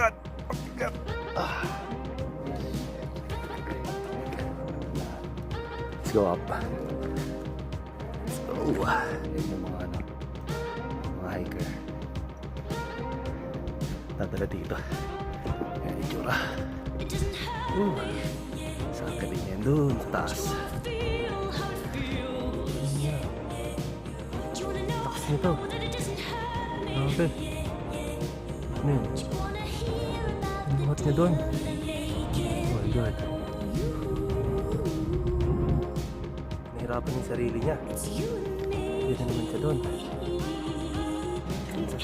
God! Ang bigat! Let's go up. Let's go. Yan yung mga mga hiker. Dadala dito. Yan yung tsura. Sa galing yan dun sa taas. Takas nito. Okay. Ano yun? Ang buhat niya dun. Oh my God. Nahirapan yung sarili niya. Hindi na naman siya dun. Sa